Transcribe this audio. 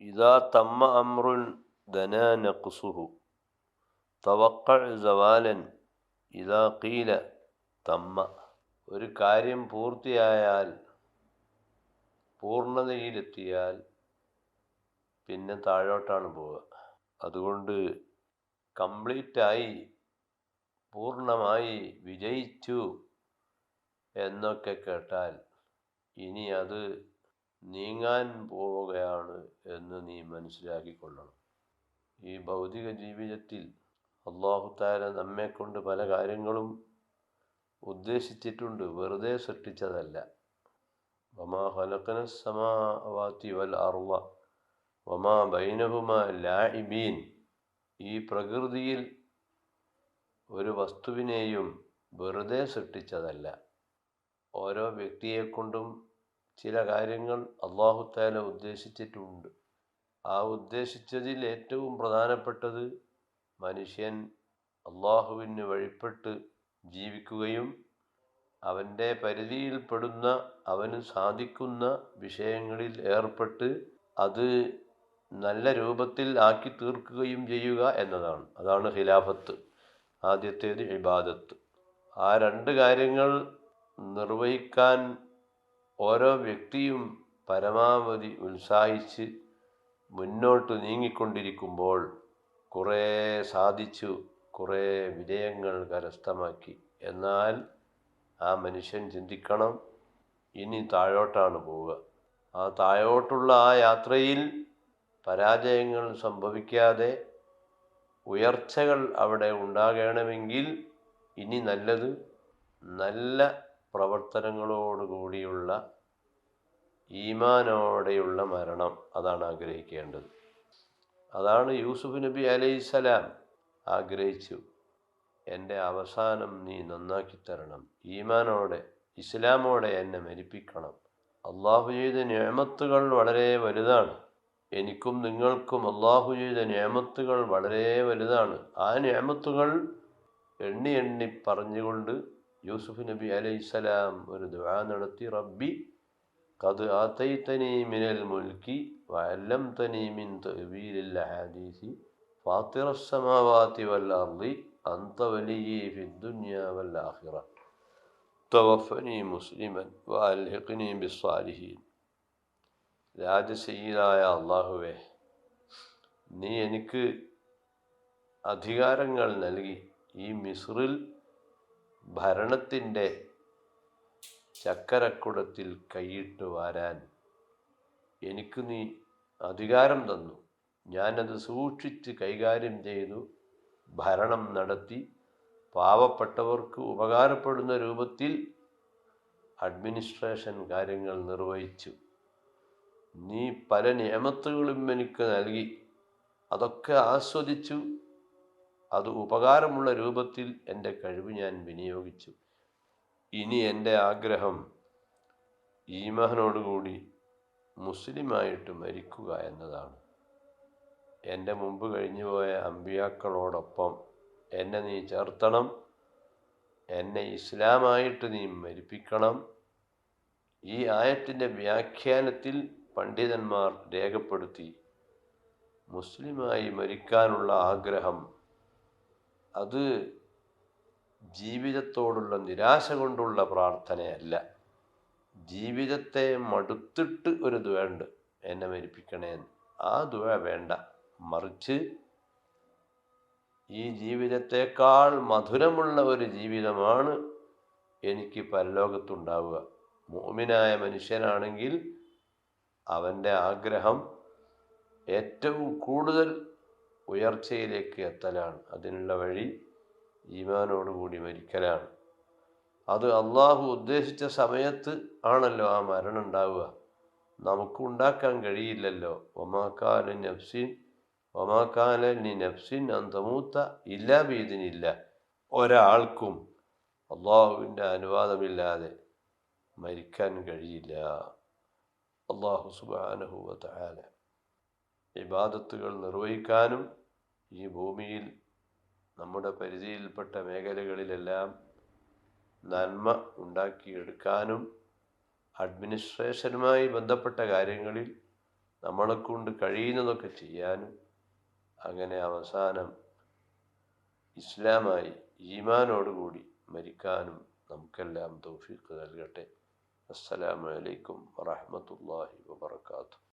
ഇദാ തമ്മ അംറുൻ ദനാ നഖ്സുഹു തവഖഅ സവാലൻ ഇദാ ഖീല തമ്മ. ഒരു കാര്യം പൂർത്തിയായാൽ, പൂർണ്ണതയിലെത്തിയാൽ പിന്നെ താഴോട്ടാണ് പോവുക. അതുകൊണ്ട് കംപ്ലീറ്റായി, പൂർണ്ണമായി, വിജയിച്ചു എന്നൊക്കെ കേട്ടാൽ ഇനി അത് നീങ്ങാൻ പോവുകയാണ് എന്ന് നീ മനസ്സിലാക്കിക്കൊള്ളണം. ഈ ഭൗതിക ജീവിതത്തിൽ അല്ലാഹു തആല നമ്മെക്കൊണ്ട് പല കാര്യങ്ങളും ഉദ്ദേശിച്ചിട്ടുണ്ട്, വെറുതെ സൃഷ്ടിച്ചതല്ല. വമാ ഖലഖനസ് സമാവാതി വൽ അർള വമാ ബൈനഹുമാ ലാഇബീൻ. ഈ പ്രകൃതിയിൽ ഒരു വസ്തുവിനെയും വെറുതെ സൃഷ്ടിച്ചതല്ല. ഓരോ വ്യക്തിയെക്കൊണ്ടും ചില കാര്യങ്ങൾ അല്ലാഹു തആല ഉദ്ദേശിച്ചിട്ടുണ്ട്. ആ ഉദ്ദേശിച്ചതിൽ ഏറ്റവും പ്രധാനപ്പെട്ടത് മനുഷ്യൻ അല്ലാഹുവിന് വഴിപ്പെട്ട് ജീവിക്കുകയും അവൻ്റെ പരിധിയിൽപ്പെടുന്ന, അവന് സാധിക്കുന്ന വിഷയങ്ങളിൽ ഏർപ്പെട്ട് അത് നല്ല രൂപത്തിൽ ആക്കി തീർക്കുകയും ചെയ്യുക എന്നതാണ്. അതാണ് ഖിലാഫത്ത്. ആദ്യത്തേത് ഇബാദത്ത്. ആ രണ്ട് കാര്യങ്ങൾ നിർവഹിക്കാൻ ഓരോ വ്യക്തിയും പരമാവധി ഉത്സാഹിച്ച് മുന്നോട്ട് നീങ്ങിക്കൊണ്ടിരിക്കുമ്പോൾ കുറേ സാധിച്ചു, കുറേ വിജയങ്ങൾ കരസ്ഥമാക്കി. എന്നാൽ ആ മനുഷ്യൻ ചിന്തിക്കണം, ഇനി താഴോട്ടാണ് പോവുക. ആ താഴോട്ടുള്ള ആ യാത്രയിൽ പരാജയങ്ങൾ സംഭവിക്കാതെ ഉയർച്ചകൾ അവിടെ ഉണ്ടാകണമെങ്കിൽ ഇനി നല്ലത് നല്ല പ്രവർത്തനങ്ങളോടുകൂടിയുള്ള ഈമാനോടെയുള്ള മരണം. അതാണ് ആഗ്രഹിക്കേണ്ടത്. അതാണ് യൂസുഫ് നബി അലൈഹിസ്സലാം ആഗ്രഹിച്ചു. എൻ്റെ അവസാനം നീ നന്നാക്കി തരണം, ഈമാനോടെ, ഇസ്ലാമോടെ എന്നെ മരിപ്പിക്കണം. അള്ളാഹു ചെയ്ത നിഅമത്തുകൾ വളരെ വലുതാണ്. എനിക്കും നിങ്ങൾക്കും അള്ളാഹു ചെയ്ത നിഅമത്തുകൾ വളരെ വലുതാണ്. ആ നിഅമത്തുകൾ എണ്ണി എണ്ണി പറഞ്ഞുകൊണ്ട് യൂസുഫ് നബി അലൈഹിസ്സലാം ഒരു ദുആ നടത്തി. റബ്ബി ഖദ് ആതൈതനി മിനൽ മുൽക്കി വഅല്ലംതനി മിൻ തഅ്വീലിൽ അഹാദീസി ഫാത്തിറസ് സമാവാതി വൽ അർളി അൻത വലിയ്യി ഫിദ്ദുനിയാ വൽ ആഖിറ തവഫനി മുസ്ലിമൻ വഅൽഹിഖ്നി ബിസ്സാലിഹീൻ. രാജസയ്യിദായ അള്ളാഹുവേ, നീ എനിക്ക് അധികാരങ്ങൾ നൽകി ഈ മിസ്റിൽ ഭരണത്തിൻ്റെ ചക്കരക്കുടത്തിൽ കൈയിട്ട് വാരാൻ എനിക്ക് നീ അധികാരം തന്നു. ഞാനത് സൂക്ഷിച്ച് കൈകാര്യം ചെയ്തു, ഭരണം നടത്തി, പാവപ്പെട്ടവർക്ക് ഉപകാരപ്പെടുന്ന രൂപത്തിൽ അഡ്മിനിസ്ട്രേഷൻ കാര്യങ്ങൾ നിർവഹിച്ചു. നീ പല നിഅമത്തുകളും എനിക്ക് നൽകി, അതൊക്കെ ആസ്വദിച്ചു. അത് ഉപകാരമുള്ള രൂപത്തിൽ എൻ്റെ കഴിവ് ഞാൻ വിനിയോഗിച്ചു. ഇനി എൻ്റെ ആഗ്രഹം ഈമാനോടുകൂടി മുസ്ലിമായിട്ട് മരിക്കുക എന്നതാണ്. എൻ്റെ മുമ്പ് കഴിഞ്ഞുപോയ അമ്പിയാക്കളോടൊപ്പം എന്നെ നീ ചേർത്തണം, എന്നെ ഇസ്ലാമായിട്ട് നീ മരിപ്പിക്കണം. ഈ ആയത്തിൻ്റെ വ്യാഖ്യാനത്തിൽ പണ്ഡിതന്മാർ രേഖപ്പെടുത്തി, മുസ്ലിമായി മരിക്കാനുള്ള ആഗ്രഹം അത് ജീവിതത്തോടുള്ള നിരാശ കൊണ്ടുള്ള പ്രാർത്ഥനയല്ല. ജീവിതത്തെ മടുത്തിട്ട് ഒരു ദുആ ഉണ്ട്, എന്നെ മരിപ്പിക്കണേന്ന്. ആ ദുആ വേണ്ട. മറിച്ച് ഈ ജീവിതത്തെക്കാൾ മധുരമുള്ള ഒരു ജീവിതമാണ് എനിക്ക് പരലോകത്തുണ്ടാവുക. മുഅ്മിനായ മനുഷ്യനാണെങ്കിൽ അവൻ്റെ ആഗ്രഹം ഏറ്റവും കൂടുതൽ ഉയർച്ചയിലേക്ക് എത്തലാണ്. അതിനുള്ള വഴി ഈമാനോടുകൂടി മരിക്കലാണ്. അത് അള്ളാഹു ഉദ്ദേശിച്ച സമയത്ത് ആണല്ലോ ആ മരണം ഉണ്ടാവുക. നമുക്ക് ഉണ്ടാക്കാൻ കഴിയില്ലല്ലോ. വമാ കാന ലി നഫ്സിൻ അൻ തമൂത ഇല്ലാ ബിഇദ്നില്ലാ. ഒരാൾക്കും അള്ളാഹുവിൻ്റെ അനുവാദമില്ലാതെ മരിക്കാൻ കഴിയില്ല. അള്ളാഹു സുബ്ഹാനഹു വ തആല ഇബാദത്തുകൾ നിർവഹിക്കാനും ഈ ഭൂമിയിൽ നമ്മുടെ പരിധിയിൽപ്പെട്ട മേഖലകളിലെല്ലാം നന്മ ഉണ്ടാക്കിയെടുക്കാനും അഡ്മിനിസ്ട്രേഷനുമായി ബന്ധപ്പെട്ട കാര്യങ്ങളിൽ നമ്മളെക്കൊണ്ട് കഴിയുന്നതൊക്കെ ചെയ്യാനും അങ്ങനെ അവസാനം ഇസ്ലാമായി ഈമാനോടുകൂടി മരിക്കാനും നമുക്കെല്ലാം തൗഫീഖ് നൽകട്ടെ. അസ്സലാമു അലൈക്കും വറഹ്മത്തുള്ളാഹി വബറകാതുഹു.